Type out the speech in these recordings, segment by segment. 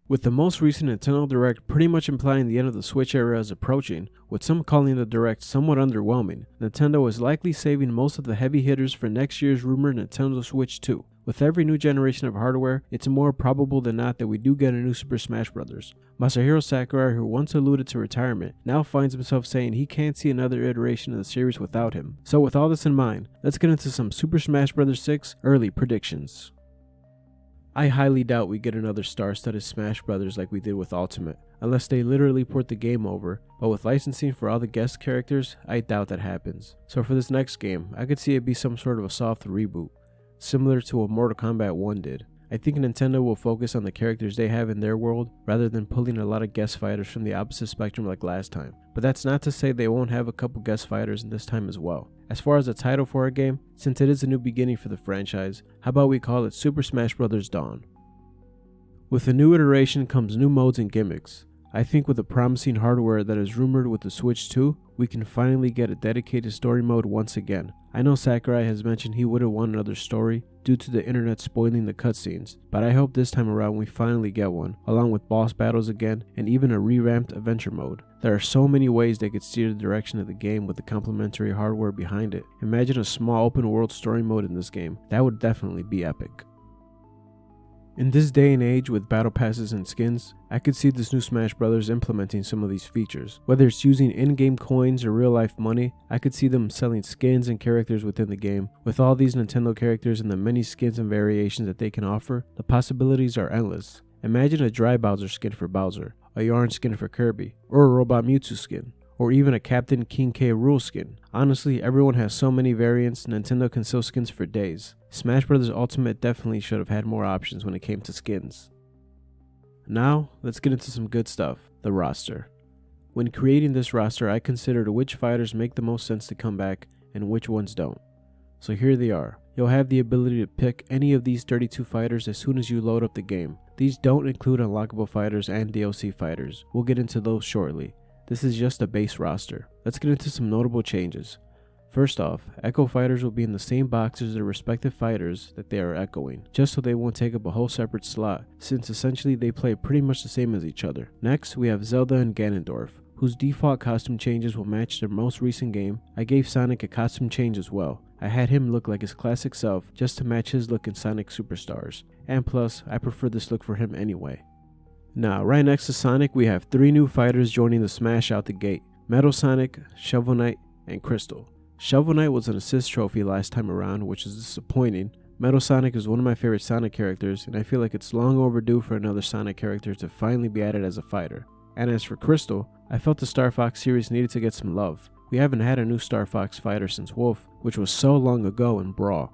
With the most recent Nintendo Direct pretty much implying the end of the Switch era is approaching, with some calling the Direct somewhat underwhelming, Nintendo is likely saving most of the heavy hitters for next year's rumored Nintendo Switch 2. With every new generation of hardware, it's more probable than not that we do get a new Super Smash Bros. Masahiro Sakurai, who once alluded to retirement, now finds himself saying he can't see another iteration of the series without him. So with all this in mind, let's get into some Super Smash Bros. 6 early predictions. I highly doubt we get another star-studded Smash Brothers like we did with Ultimate, unless they literally port the game over, but with licensing for all the guest characters, I doubt that happens. So for this next game, I could see it be some sort of a soft reboot, similar to what Mortal Kombat 1 did. I think Nintendo will focus on the characters they have in their world rather than pulling a lot of guest fighters from the opposite spectrum like last time. But that's not to say they won't have a couple guest fighters in this time as well. As far as a title for our game, since it is a new beginning for the franchise, how about we call it Super Smash Bros. Dawn? With a new iteration comes new modes and gimmicks. I think with the promising hardware that is rumored with the Switch 2, we can finally get a dedicated story mode once again. I know Sakurai has mentioned he wouldn't want another story due to the internet spoiling the cutscenes, but I hope this time around we finally get one, along with boss battles again and even a revamped adventure mode. There are so many ways they could steer the direction of the game with the complementary hardware behind it. Imagine a small open world story mode in this game. That would definitely be epic. In this day and age with battle passes and skins, I could see this new Smash Bros. Implementing some of these features. Whether it's using in-game coins or real-life money, I could see them selling skins and characters within the game. With all these Nintendo characters and the many skins and variations that they can offer, the possibilities are endless. Imagine a Dry Bowser skin for Bowser, a Yarn skin for Kirby, or a Robot Mewtwo skin, or even a Captain King K. Rool skin. Honestly, everyone has so many variants, Nintendo can sell skins for days. Smash Bros. Ultimate definitely should have had more options when it came to skins. Now, let's get into some good stuff, the roster. When creating this roster, I considered which fighters make the most sense to come back and which ones don't. So here they are. You'll have the ability to pick any of these 32 fighters as soon as you load up the game. These don't include unlockable fighters and DLC fighters. We'll get into those shortly. This is just a base roster. Let's get into some notable changes. First off, Echo fighters will be in the same box as their respective fighters that they are echoing, just so they won't take up a whole separate slot, since essentially they play pretty much the same as each other. Next, we have Zelda and Ganondorf, whose default costume changes will match their most recent game. I gave Sonic a costume change as well. I had him look like his classic self just to match his look in Sonic Superstars, and plus, I prefer this look for him anyway. Now, right next to Sonic, we have 3 new fighters joining the Smash out the gate: Metal Sonic, Shovel Knight, and Crystal. Shovel Knight was an assist trophy last time around, which is disappointing. Metal Sonic is one of my favorite Sonic characters, and I feel like it's long overdue for another Sonic character to finally be added as a fighter. And as for Crystal, I felt the Star Fox series needed to get some love. We haven't had a new Star Fox fighter since Wolf, which was so long ago in Brawl.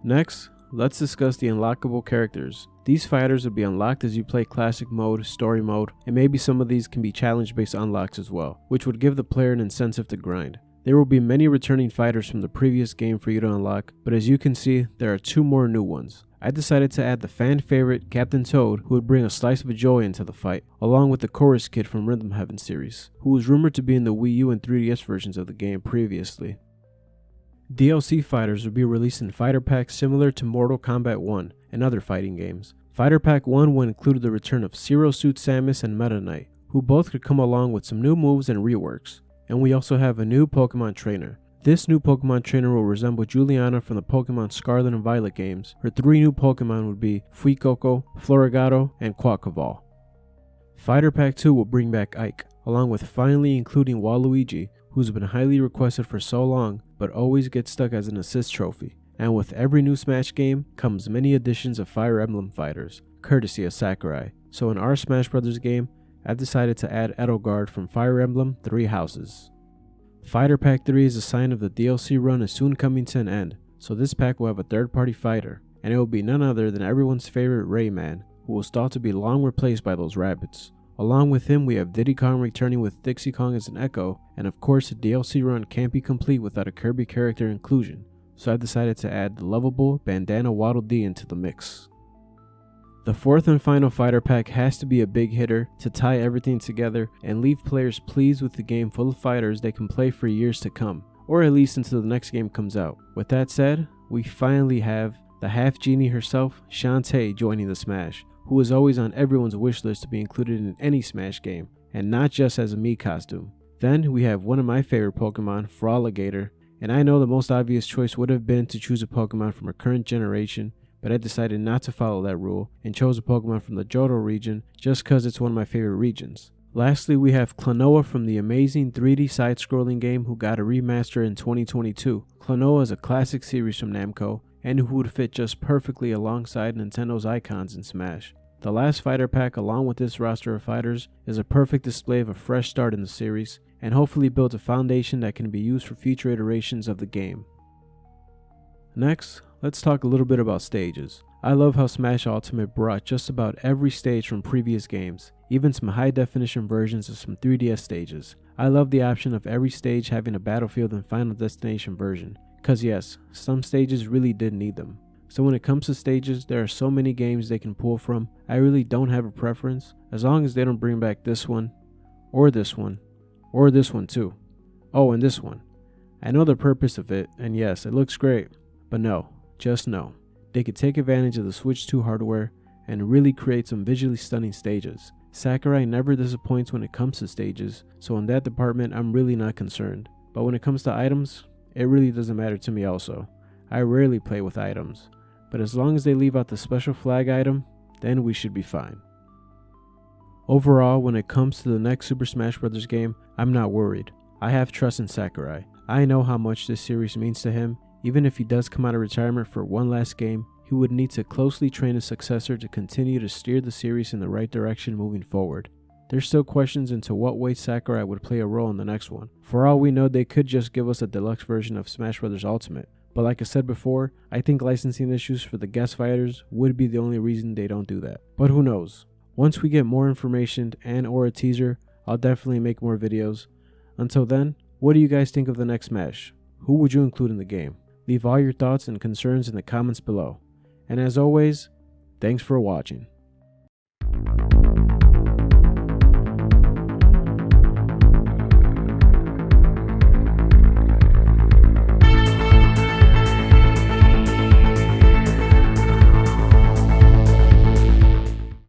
Next, let's discuss the unlockable characters. These fighters will be unlocked as you play classic mode, story mode, and maybe some of these can be challenge-based unlocks as well, which would give the player an incentive to grind. There will be many returning fighters from the previous game for you to unlock, but as you can see, there are 2 more new ones. I decided to add the fan favorite Captain Toad, who would bring a slice of joy into the fight, along with the Chorus Kid from Rhythm Heaven series, who was rumored to be in the Wii U and 3DS versions of the game previously. DLC fighters will be released in fighter packs similar to Mortal Kombat 1 and other fighting games. Fighter Pack 1 will include the return of Zero Suit Samus and Meta Knight, who both could come along with some new moves and reworks. And we also have a new Pokemon trainer. This new Pokemon trainer will resemble Juliana from the Pokemon Scarlet and Violet games. Her 3 new Pokemon would be Fuecoco, Floragato, and Quaquaval. Fighter Pack 2 will bring back Ike, along with finally including Waluigi, who's been highly requested for so long, but always gets stuck as an assist trophy. And with every new Smash game comes many additions of Fire Emblem fighters, courtesy of Sakurai. So in our Smash Bros. Game, I've decided to add Edelgard from Fire Emblem 3 Houses. Fighter Pack 3 is a sign of the DLC run is soon coming to an end, so this pack will have a third-party fighter, and it will be none other than everyone's favorite Rayman, who was thought to be long replaced by those rabbits. Along with him, we have Diddy Kong returning with Dixie Kong as an Echo, and of course the DLC run can't be complete without a Kirby character inclusion, so I decided to add the lovable Bandana Waddle Dee into the mix. The 4th and final fighter pack has to be a big hitter to tie everything together and leave players pleased with the game full of fighters they can play for years to come, or at least until the next game comes out. With that said, we finally have the half genie herself, Shantae, joining the Smash, who is always on everyone's wish list to be included in any Smash game, and not just as a Mii costume. Then we have one of my favorite Pokemon, Froligator, and I know the most obvious choice would have been to choose a Pokemon from a current generation, but I decided not to follow that rule and chose a Pokemon from the Johto region just cause it's one of my favorite regions. Lastly, we have Klonoa from the amazing 3D side-scrolling game who got a remaster in 2022. Klonoa is a classic series from Namco, and who would fit just perfectly alongside Nintendo's icons in Smash. The last fighter pack along with this roster of fighters is a perfect display of a fresh start in the series, and hopefully built a foundation that can be used for future iterations of the game. Next, let's talk a little bit about stages. I love how Smash Ultimate brought just about every stage from previous games, even some high definition versions of some 3DS stages. I love the option of every stage having a Battlefield and Final Destination version, cause yes, some stages really did need them. So when it comes to stages, there are so many games they can pull from, I really don't have a preference, as long as they don't bring back this one, or this one, or this one too. Oh, and this one. I know the purpose of it, and yes, it looks great, but no, just no. They could take advantage of the Switch 2 hardware and really create some visually stunning stages. Sakurai never disappoints when it comes to stages, so in that department I'm really not concerned. But when it comes to items, it really doesn't matter to me also. I rarely play with items, but as long as they leave out the special flag item, then we should be fine. Overall, when it comes to the next Super Smash Bros. Game, I'm not worried. I have trust in Sakurai. I know how much this series means to him. Even if he does come out of retirement for one last game, he would need to closely train his successor to continue to steer the series in the right direction moving forward. There's still questions into what way Sakurai would play a role in the next one. For all we know, they could just give us a deluxe version of Smash Bros. Ultimate. But like I said before, I think licensing issues for the guest fighters would be the only reason they don't do that. But who knows? Once we get more information and or a teaser, I'll definitely make more videos. Until then, what do you guys think of the next Smash? Who would you include in the game? Leave all your thoughts and concerns in the comments below. And as always, thanks for watching.